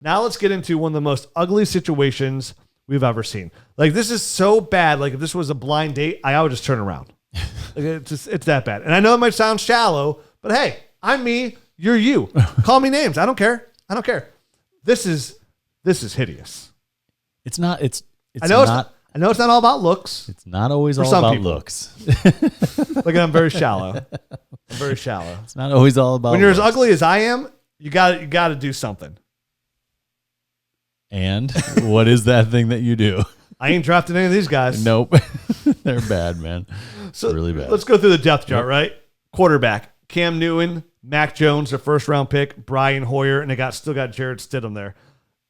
Now let's get into one of the most ugly situations we've ever seen. Like, this is so bad. Like, if this was a blind date, I would just turn around. Like, it's that bad. And I know it might sound shallow, but hey, I'm me, you're you. Call me names. I don't care. This is hideous. It's not. I know it's not all about looks. It's not always all about looks. Like, I'm very shallow. It's not always all about when you're looks. as ugly as I am, you got to do something. And what is that thing that you do? I ain't drafted any of these guys. Nope. They're bad, man. So really bad. Let's go through the depth chart, right? Quarterback, Cam Newton, Mac Jones, their first round pick, Brian Hoyer, and they still got Jared Stidham there.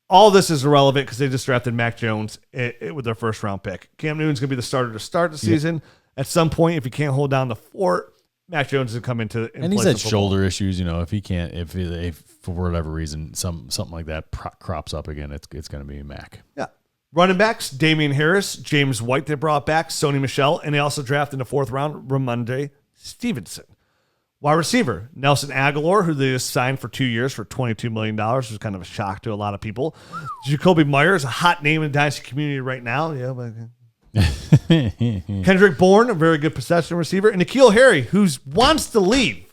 All this is irrelevant because they just drafted Mac Jones with their first round pick. Cam Newton's going to be the starter to start the season. Yep. At some point, if he can't hold down the fort, Mac Jones is going to come into and he's had shoulder issues. If he can't, if for whatever reason something like that crops up again, it's going to be Mac. Yeah. Running backs, Damian Harris, James White they brought back, Sony Michel, and they also drafted in the fourth round Ramondre Stevenson. Wide receiver, Nelson Aguilar, who they just signed for 2 years for $22 million, which was kind of a shock to a lot of people. Jacoby Myers, a hot name in the Dynasty community right now. Yeah, but Kendrick Bourne, a very good possession receiver, and N'Keal Harry, who wants to leave,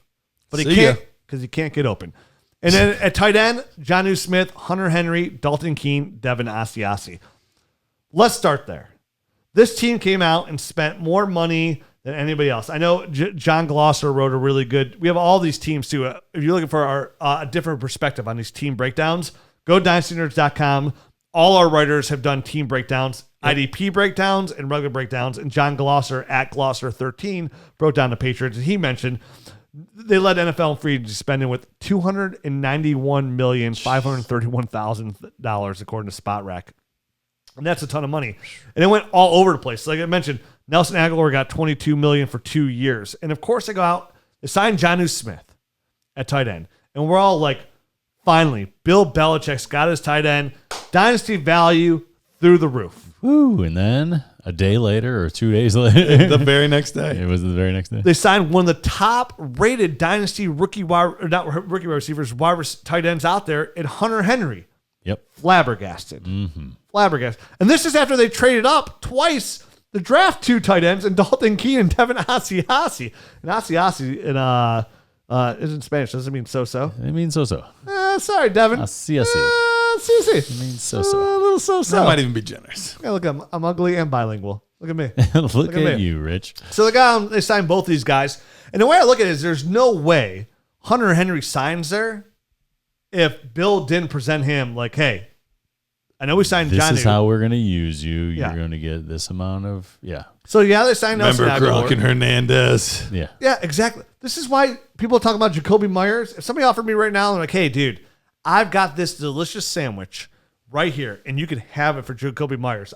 but he can't because he can't get open. And then at tight end, Jonnu Smith, Hunter Henry, Dalton Keene, Devin Asiasi. Let's start there. This team came out and spent more money than anybody else. I know John Glosser wrote a really good. We have all these teams too. If you're looking for a different perspective on these team breakdowns, go to dynastynerds.com. All our writers have done team breakdowns, IDP breakdowns, and regular breakdowns. And John Glosser at Glosser13 broke down the Patriots. And he mentioned they led NFL in free agency spending with $291,531,000 according to Spot Rack. And that's a ton of money. And it went all over the place. Like I mentioned, Nelson Aguilar got $22 million for 2 years. And of course they go out, they signed Jonnu Smith at tight end. And we're all like, finally, Bill Belichick's got his tight end. Dynasty value through the roof. Woo. And then a day later or 2 days later. The very next day. It was the very next day. They signed one of the top rated Dynasty rookie wide receivers, tight ends out there in Hunter Henry. Yep. Flabbergasted. Flabbergasted. And this is after they traded up twice to draft 2 tight ends and Dalton Keene and Devin Asiasi. And Asiasi is in Spanish. Doesn't mean so-so. It means so-so. Sorry, Devin. Asiasi. It means so-so. A little so-so. That might even be generous. Yeah, look, I'm ugly and bilingual. Look at me. Look at you, Rich. So they signed both these guys. And the way I look at it is there's no way Hunter Henry signs there if Bill didn't present him like, hey, I know we signed Johnny. This is how we're going to use you. Yeah. You're going to get this amount of, So, they signed Nelson Remember Aguilar. Gronk and Hernandez. Yeah. Yeah, exactly. This is why people talk about Jacoby Myers. If somebody offered me right now, they're like, hey, dude, I've got this delicious sandwich right here, and you can have it for Jacoby Myers.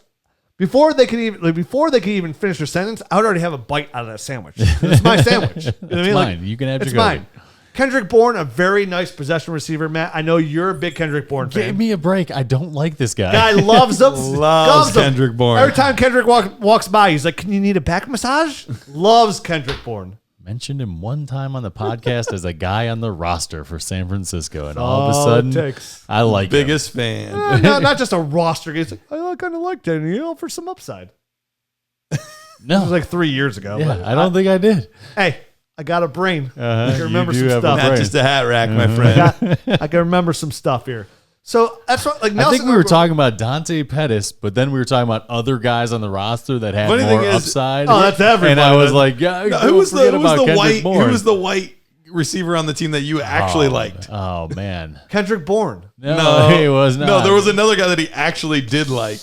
Before they can even finish their sentence, I would already have a bite out of that sandwich. It's my sandwich. You know what I mean? Mine. You can have it's Jacoby. mine. Kendrick Bourne, a very nice possession receiver, Matt. I know you're a big Kendrick Bourne fan. Give me a break. I don't like this guy. Guy loves him. Loves Kendrick Bourne. Every time Kendrick walks by, he's like, can you need a back massage? Loves Kendrick Bourne. Mentioned him one time on the podcast as a guy on the roster for San Francisco, and all of a sudden, I like biggest him. fan. Not just a roster. He's like, I kind of like Daniel for some upside. No, it was like 3 years ago. Yeah, but I don't think I did. Hey, I got a brain. I can remember some stuff. Not just a hat rack, my friend. I can remember some stuff here. So that's what, like, Nelson, I think we were talking about Dante Pettis, but then we were talking about other guys on the roster that had more upside. Oh, that's everybody. And I was like, who was the white receiver on the team that you actually liked? Oh man, Kendrick Bourne. No, he was not. No, there was another guy that he actually did like.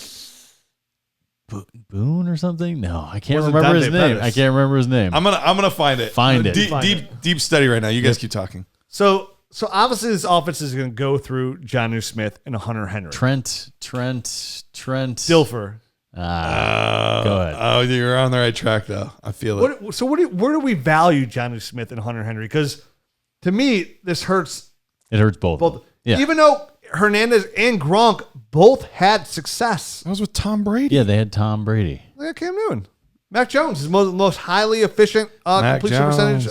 Boone or something? No, I can't remember his name. I can't remember his name. I'm gonna find it. Find it. Deep study right now. You guys keep talking. So obviously this offense is going to go through Jonnu Smith and Hunter Henry. Trent. Dilfer. Go ahead. Oh, you're on the right track though. I feel it. Where do we value Jonnu Smith and Hunter Henry? Because to me, this hurts. It hurts both. Yeah. Even though Hernandez and Gronk both had success. That was with Tom Brady. Yeah, they had Tom Brady. Look at Cam Newton. Mac Jones is most highly efficient completion percentage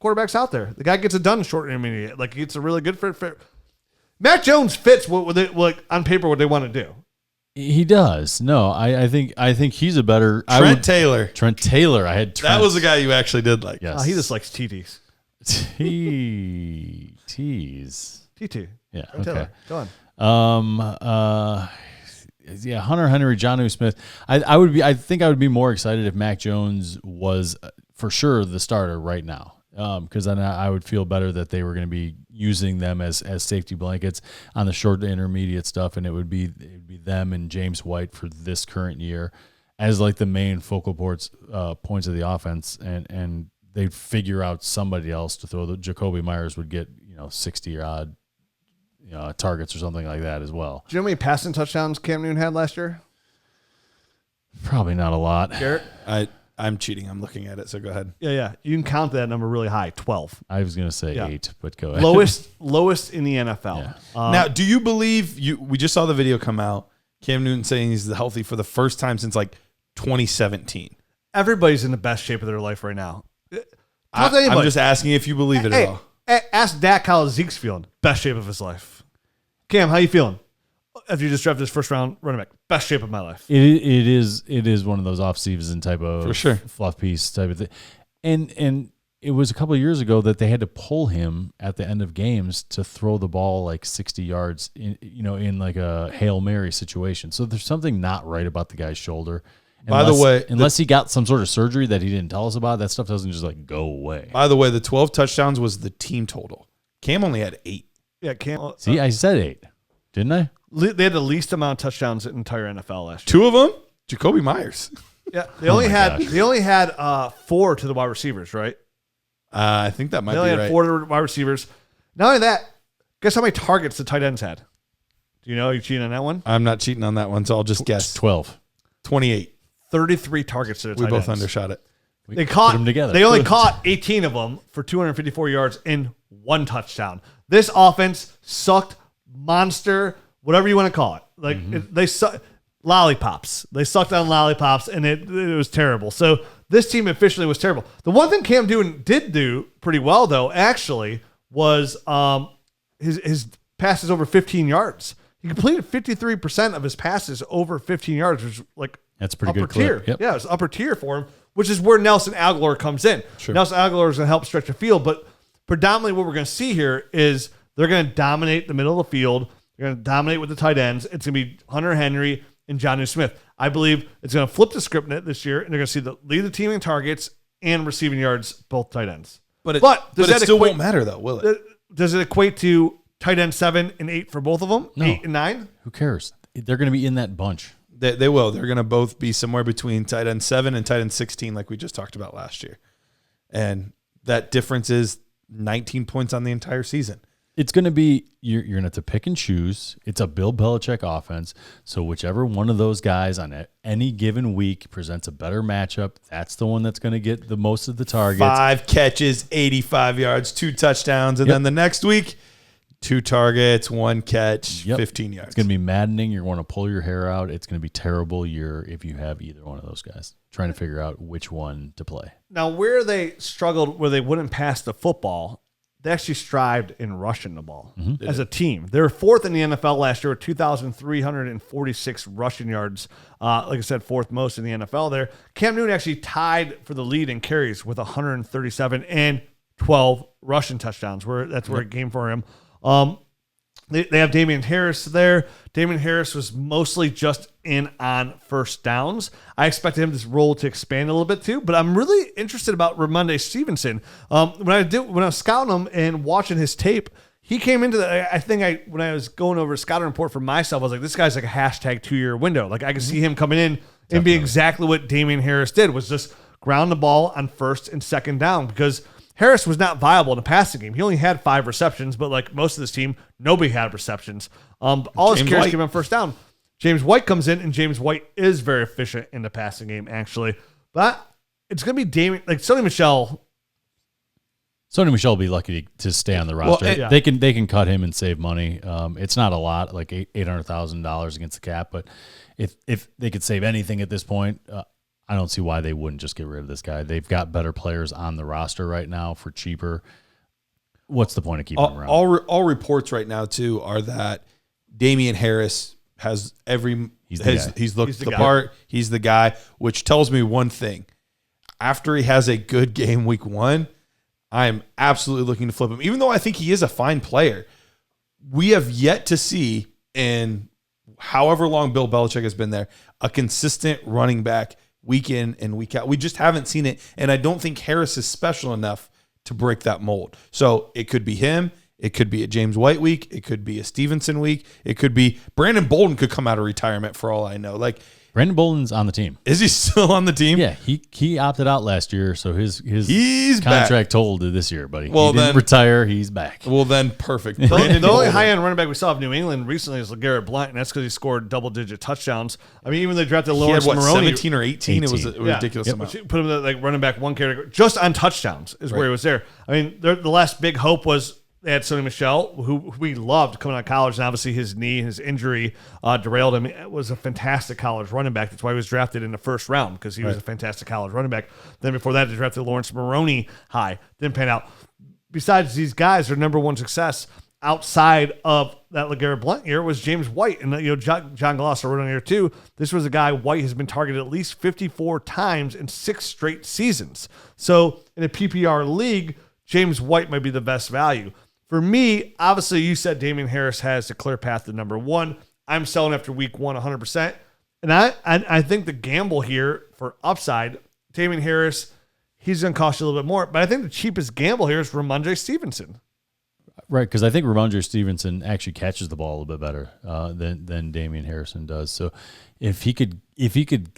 quarterbacks out there. The guy gets it done in short intermediate. Like, it's a really good fit. Mac Jones fits what they like on paper what they want to do. He does. No, I think he's a better Trent Taylor. Trent Taylor. I had Trent. That was the guy you actually did like. Yes. He just likes TDs. T's. T2. Yeah. Trent Okay. Taylor. Go on. Yeah, Hunter Henry, Jonnu Smith. I think I would be more excited if Mac Jones was for sure the starter right now. Because then I would feel better that they were going to be using them as safety blankets on the short to intermediate stuff, and it would be them and James White for this current year as like the main focal points of the offense, and they'd figure out somebody else to throw. Jacoby Myers would get 60 odd targets or something like that as well. Do you know how many passing touchdowns Cam Newton had last year? Probably not a lot. Garrett? I'm cheating. I'm looking at it, so go ahead. Yeah. You can count that number really high, 12. I was going to say 8, but go ahead. Lowest in the NFL. Yeah. Now, do you believe we just saw the video come out, Cam Newton saying he's healthy for the first time since like 2017. Everybody's in the best shape of their life right now. I'm just asking if you believe it at all. Ask Dak how Zeke's feeling. Best shape of his life. Cam, how you feeling? After you just drafted this first round running back, best shape of my life. It is one of those off season type of for sure fluff piece type of thing, and it was a couple of years ago that they had to pull him at the end of games to throw the ball like 60 yards in like a Hail Mary situation. So there's something not right about the guy's shoulder. By the way, unless he got some sort of surgery that he didn't tell us about, that stuff doesn't just like go away. By the way, the 12 touchdowns was the team total. Cam only had 8. Yeah, Cam. See, I said 8, didn't I? They had the least amount of touchdowns in the entire NFL last year. 2 of them, Jacoby Myers. Yeah, they only had 4 to the wide receivers, right? I think that might be right. They only had 4 to the wide receivers. Not only that, guess how many targets the tight ends had? Do you know? Are you cheating on that one? I'm not cheating on that one, so I'll just guess. 12. 28. 33 targets to the tight ends. We both undershot it. They caught them together. They only caught 18 of them for 254 yards in 1 touchdown. This offense sucked, monster, whatever you want to call it. Like they suck lollipops. They sucked on lollipops, and it was terrible. So this team officially was terrible. The one thing Cam Newton did do pretty well, though, actually, was his passes over 15 yards. He completed 53% of his passes over 15 yards, which was like that's pretty upper good tier. clip. Yep. Yeah, it's upper tier for him, which is where Nelson Aguilar comes in. Sure. Nelson Aguilar is going to help stretch the field, but predominantly what we're going to see here is they're going to dominate the middle of the field. They're going to dominate with the tight ends. It's going to be Hunter Henry and Jonnu Smith. I believe it's going to flip the script this year, and they're going to see lead the team in targets and receiving yards, both tight ends. But it still won't matter, though, will it? Does it equate to tight end 7 and 8 for both of them? No. 8 and 9? Who cares? They're going to be in that bunch. They will. They're going to both be somewhere between tight end 7 and tight end 16, like we just talked about last year. And that difference is 19 points on the entire season. It's going to be, you're going to have to pick and choose. It's a Bill Belichick offense. So whichever one of those guys on any given week presents a better matchup, that's the one that's going to get the most of the targets. 5 catches, 85 yards, 2 touchdowns. And then the next week, 2 targets, 1 catch, 15 yards. It's going to be maddening. You're going to pull your hair out. It's going to be terrible if you have either one of those guys, trying to figure out which one to play. Now, where they struggled, where they wouldn't pass the football, they actually strived in rushing the ball as a team. They were 4th in the NFL last year with 2,346 rushing yards. Like I said, 4th most in the NFL there. Cam Newton actually tied for the lead in carries with 137 and 12 rushing touchdowns. That's where it came for him. They have Damian Harris there. Damian Harris was mostly just in on first downs. I expected him this role to expand a little bit too, but I'm really interested about Ramondre Stevenson. When I was scouting him and watching his tape, he came into when I was going over a scouting report for myself, I was like, this guy's like a hashtag 2-year window. Like I could see him coming in and be exactly what Damian Harris did, was just ground the ball on first and second down, because Harris was not viable in the passing game. He only had 5 receptions, but like most of this team, nobody had receptions. All his carries came on first down. James White comes in, and James White is very efficient in the passing game, actually. But it's going to be Damien, like Sony Michel. Sony Michel will be lucky to stay on the roster. Well, they can cut him and save money. It's not a lot, like $800,000 against the cap, but if they could save anything at this point, I don't see why they wouldn't just get rid of this guy. They've got better players on the roster right now for cheaper. what's the point of keeping him around? All reports right now too are that Damian Harris has he's looked the part. He's the guy, which tells me one thing. After he has a good game week 1, I'm absolutely looking to flip him. Even though I think he is a fine player, we have yet to see, in however long Bill Belichick has been there, a consistent running back week in and week out. We just haven't seen it, and I don't think Harris is special enough to break that mold. So it could be him. It could be a James White week. It could be a Stevenson week. It could be Brandon Bolden could come out of retirement for all I know. Like, Brandon Bolden's on the team. Is he still on the team? Yeah, he opted out last year, so his he's contract back. told this year, buddy. Well, he didn't retire. He's back. Well, then perfect. The only high-end running back we saw of New England recently is Garret, and that's because he scored double-digit touchdowns. I mean, even they drafted Lawrence Maroney. 17 or 18? It was a ridiculous amount. Put him in like running back one category. Just on touchdowns is where he was there. I mean, the last big hope was they had Sonny Michel, who we loved coming out of college, and obviously his knee, his injury derailed him. It was a fantastic college running back. That's why he was drafted in the first round, because he was a fantastic college running back. Then before that, they drafted Lawrence Maroney high. Didn't pan out. Besides these guys, their number one success outside of that LeGarrette Blount year was James White. And John Glosser wrote on here too. This was a guy, White has been targeted at least 54 times in 6 straight seasons. So in a PPR league, James White might be the best value. For me, obviously, you said Damian Harris has a clear path to number 1. I'm selling after week 1 100%. And I think the gamble here for upside, Damian Harris, he's going to cost you a little bit more. But I think the cheapest gamble here is Ramondre Stevenson. Right, because I think Ramondre Stevenson actually catches the ball a little bit better than Damian Harrison does. So if he could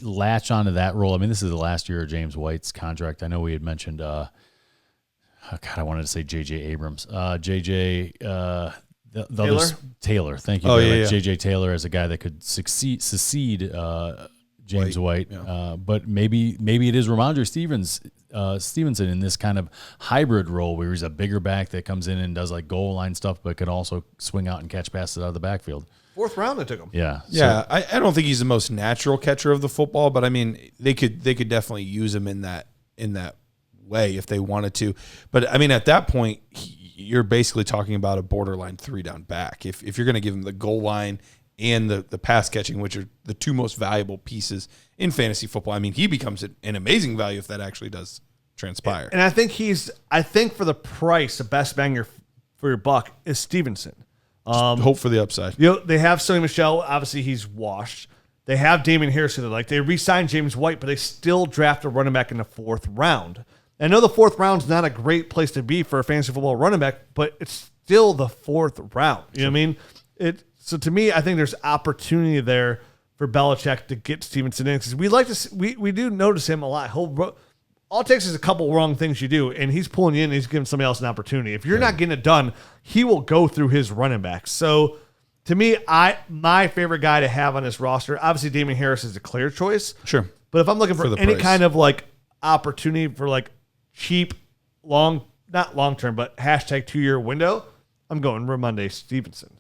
latch onto that role, I mean, this is the last year of James White's contract. I know we had mentioned I wanted to say J.J. Abrams. Taylor. Thank you. Oh, J.J. Taylor as a guy that could succeed James White. Yeah. But maybe it is Ramondre Stevenson in this kind of hybrid role where he's a bigger back that comes in and does like goal line stuff, but could also swing out and catch passes out of the backfield. 4th round they took him. Yeah. Yeah. I don't think he's the most natural catcher of the football, but I mean, they could definitely use him in that way if they wanted to. But I mean, at that point, you're basically talking about a borderline 3-down back. If you're going to give him the goal line and the pass catching, which are the 2 most valuable pieces in fantasy football, I mean, he becomes an amazing value if that actually does transpire. And I think for the price, the best bang for your buck is Stevenson. Hope for the upside. They have Sonny Michel. Obviously, he's washed. They have Damien Harris, who they like. They re-signed James White, but they still draft a running back in the 4th round. I know the 4th round's not a great place to be for a fantasy football running back, but it's still the 4th round. You know what I mean? So to me, I think there's opportunity there for Belichick to get Stevenson in, because we do notice him a lot. All it takes is a couple wrong things you do, and he's pulling you in and he's giving somebody else an opportunity. If you're not getting it done, he will go through his running backs. So to me, my favorite guy to have on this roster, obviously Damian Harris is a clear choice. Sure. But if I'm looking for any price. kind of like opportunity for like cheap, not long term, but # 2-year window, I'm going Ramondre Stevenson.